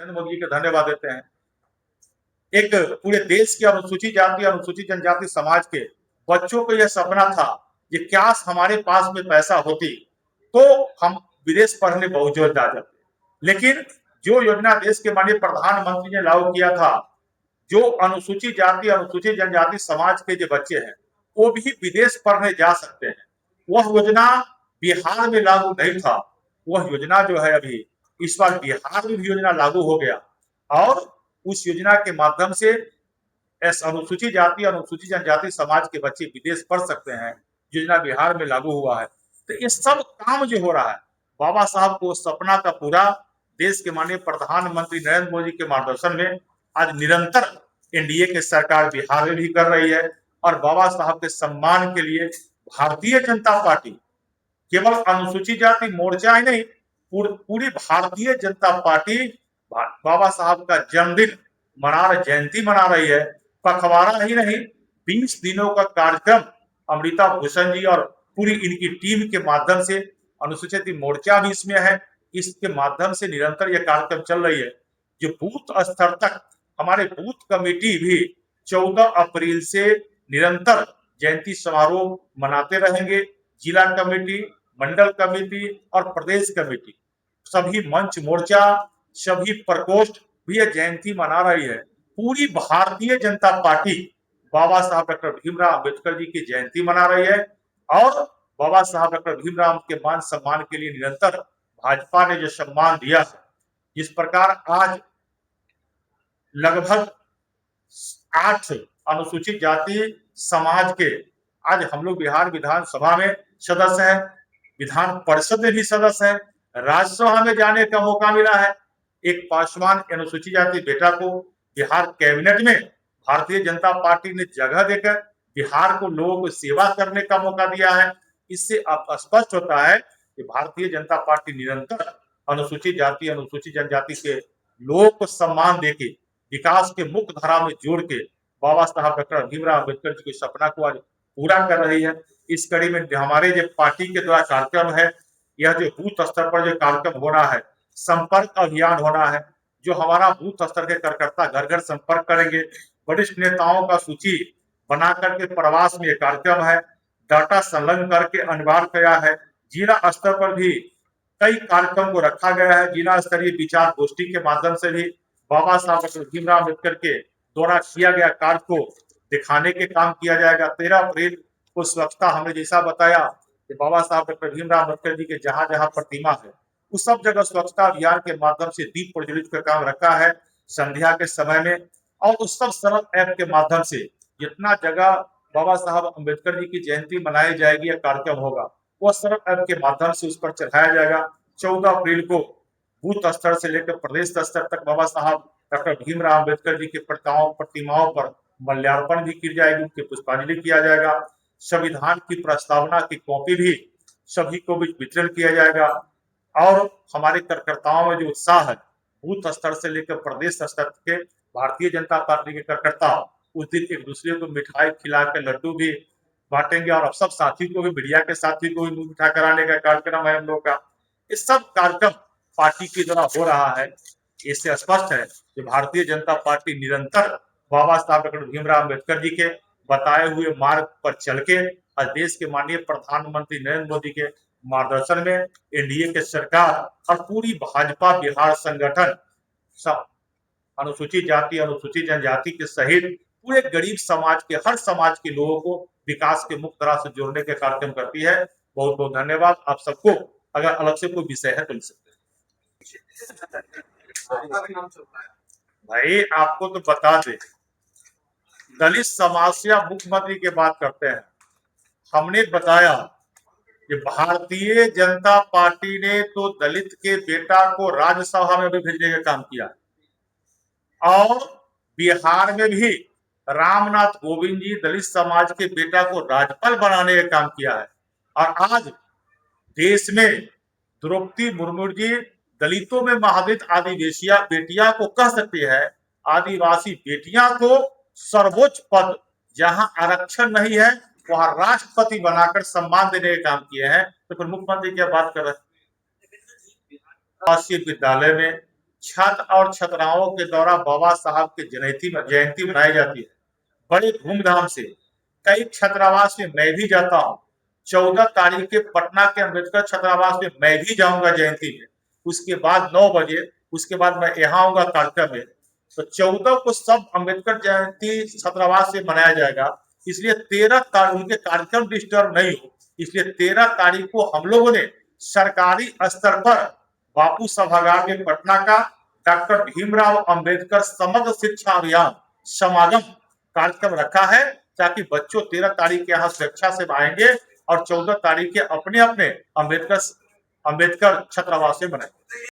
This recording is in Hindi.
नरेंद्र मोदी के धन्यवाद देते हैं। एक पूरे देश के अनुसूचित जाति अनुसूचित जनजाति समाज के बच्चों को यह सपना था कि काश हमारे पास में पैसा होती तो हम विदेश पढ़ने बहुत जोर जा जाते, लेकिन जो योजना देश के माननीय प्रधानमंत्री ने लागू किया था, जो अनुसूचित जाति अनुसूचित जनजाति समाज के जो बच्चे हैं वो भी विदेश पढ़ने जा सकते हैं, वह योजना बिहार में लागू नहीं था। वह योजना जो है अभी इस बार बिहार में भी योजना लागू हो गया और उस योजना के माध्यम से अनुसूचित जाति अनुसूचित जनजाति समाज के बच्चे विदेश पढ़ सकते हैं। योजना बिहार में लागू हुआ है। तो ये सब काम जो हो रहा है बाबा साहब को सपना का पूरा देश के माननीय प्रधानमंत्री नरेंद्र मोदी के मार्गदर्शन में आज निरंतर एनडीए की सरकार बिहार में भी कर रही है। और बाबा साहब के सम्मान के लिए भारतीय जनता पार्टी केवल अनुसूचित जाति मोर्चा ही नहीं, पूरी भारतीय जनता पार्टी बाबा साहब का जन्मदिन जयंती मना रही है। पखवाड़ा ही नहीं, 20 दिनों का कार्यक्रम अमृता भूषण जी और पूरी इनकी टीम के माध्यम से, अनुसूचित मोर्चा भी इसमें है, इसके माध्यम से निरंतर यह कार्यक्रम चल रही है। जो बूथ स्तर तक हमारे बूथ कमेटी भी 14 अप्रैल से निरंतर जयंती समारोह मनाते रहेंगे। जिला कमेटी, मंडल कमेटी और प्रदेश कमेटी, सभी मंच मोर्चा, सभी प्रकोष्ठ भी यह जयंती मना रही है। पूरी भारतीय जनता पार्टी बाबा साहब डॉक्टर भीमराव अम्बेडकर जी की जयंती मना रही है और बाबा साहब डॉक्टर भीमराव के मान सम्मान के लिए निरंतर भाजपा ने जो सम्मान दिया है, जिस प्रकार आज लगभग 8 अनुसूचित जाति समाज के आज हम लोग बिहार विधानसभा में सदस्य हैं, विधान परिषद में भी सदस्य हैं, राज्यसभा में जाने का मौका मिला है। एक पासवान अनुसूचित जाति बेटा को बिहार कैबिनेट में भारतीय जनता पार्टी ने जगह देकर बिहार को लोगों को सेवा करने का मौका दिया है। इससे अब स्पष्ट होता है कि भारतीय जनता पार्टी निरंतर अनुसूचित जाति अनुसूचित जनजाति के लोगों को सम्मान देके विकास के मुख्य धारा में जोड़ के बाबा साहब डॉक्टर भीमराव अम्बेडकर जी के सपना को आज पूरा कर रही है। इस कड़ी में हमारे जो पार्टी के द्वारा कार्यक्रम है, यह जो बूथ स्तर पर जो कार्यक्रम हो रहा है, संपर्क अभियान होना है, जो हमारा बूथ स्तर के कार्यकर्ता घर घर संपर्क करेंगे। वरिष्ठ नेताओं का सूची बना करके प्रवास में कार्यक्रम है, डाटा संलग्न करके अनिवार्य किया है। जिला स्तर पर भी कई कार्यक्रम को रखा गया है। जिला स्तरीय विचार गोष्ठी के माध्यम से भी बाबा साहब डॉक्टर भीमराव अम्बेडकर के द्वारा किया गया कार्य को दिखाने के काम किया जाएगा। 13 अप्रैल को स्वच्छता हमने जैसा बताया कि बाबा साहब डॉक्टर भीमराव अम्बेडकर जी के जहां जहां प्रतिमा है उस सब जगह स्वच्छता अभियान के माध्यम से दीप प्रज्वलित का काम रखा है संध्या के समय में। और उस सब सरल ऐप के माध्यम से जितना जगह बाबा साहब अम्बेडकर जी की जयंती मनाई जाएगी या कार्यक्रम होगा, वह सरल ऐप के माध्यम से उस पर चढ़ाया जाएगा। 14 अप्रैल को बूथ स्तर से लेकर प्रदेश स्तर तक बाबा साहब डॉक्टर भीमराव अम्बेडकर जी के प्रतिमाओं पर माल्यार्पण भी की जाएगी, उनकी पुष्पांजलि किया जाएगा। संविधान की प्रस्तावना की कॉपी भी सभी को भी वितरण किया जाएगा। और हमारे कार्यकर्ताओं में जो उत्साह है, बूथ स्तर से लेकर प्रदेश स्तर के भारतीय जनता पार्टी के कार्यकर्ता उस दिन एक दूसरे को मिठाई खिला के लड्डू भी बांटेंगे और अब सब साथी को भी, मीडिया के साथी को भी मिठाई कराने का कार्यक्रम है हम लोग का। ये सब कार्यक्रम पार्टी के द्वारा हो रहा है। इससे स्पष्ट है कि भारतीय जनता पार्टी निरंतर बाबा साहब डॉक्टर भीमराव अम्बेडकर जी के बताए हुए मार्ग पर चल के और देश के माननीय प्रधानमंत्री नरेंद्र मोदी के मार्गदर्शन में एनडीए के सरकार और पूरी भाजपा बिहार संगठन सब अनुसूचित जाति अनुसूचित जनजाति के सहित पूरे गरीब समाज के, हर समाज के लोगों को विकास के मुख्य धारा से जोड़ने के कार्यक्रम करती है। बहुत बहुत धन्यवाद आप सबको। अगर अलग से कोई विषय है तो लिख सकते हैं। भाई आपको तो बता दे, दलित समाज से आप मुख्यमंत्री की बात करते हैं। हमने बताया कि भारतीय जनता पार्टी ने तो दलित के बेटा को राज्यसभा में भी भेजने का काम किया और बिहार में भी रामनाथ कोविंद जी दलित समाज के बेटा को राज्यपाल बनाने का काम किया है। और आज देश में द्रौपदी मुर्मू जी दलितों में महादलित आदिवासी बेटियां को कह सकती है, आदिवासी बेटियां को सर्वोच्च पद जहां आरक्षण नहीं है वहां राष्ट्रपति बनाकर सम्मान देने का काम किए हैं। तो फिर मुख्यमंत्री क्या बात कर रहे हैं? आवासीय विद्यालय में छात्र और छात्राओं के द्वारा बाबा साहब की जयंती मनाई जाती है बड़े धूमधाम से। कई छात्रावास में मैं भी जाता हूँ। 14 तारीख के पटना के अम्बेडकर छात्रावास में मैं भी जाऊंगा जयंती में। उसके बाद 9 बजे उसके बाद मैं यहाँ आऊंगा कार्यक्रम में। तो 14 को सब अम्बेडकर जयंती छात्रावास से मनाया जाएगा। इसलिए 13 तारीख उनके कार्यक्रम डिस्टर्ब नहीं हो, इसलिए 13 तारीख को हम लोगों ने सरकारी स्तर पर बापू सभागार में पटना का डॉक्टर भीमराव अंबेडकर समग्र शिक्षा अभियान समागम कार्यक्रम रखा है, ताकि बच्चों 13 तारीख के यहाँ स्वेच्छा से आएंगे और 14 तारीख के अपने अपने अम्बेडकर छात्रावास में बनाएंगे।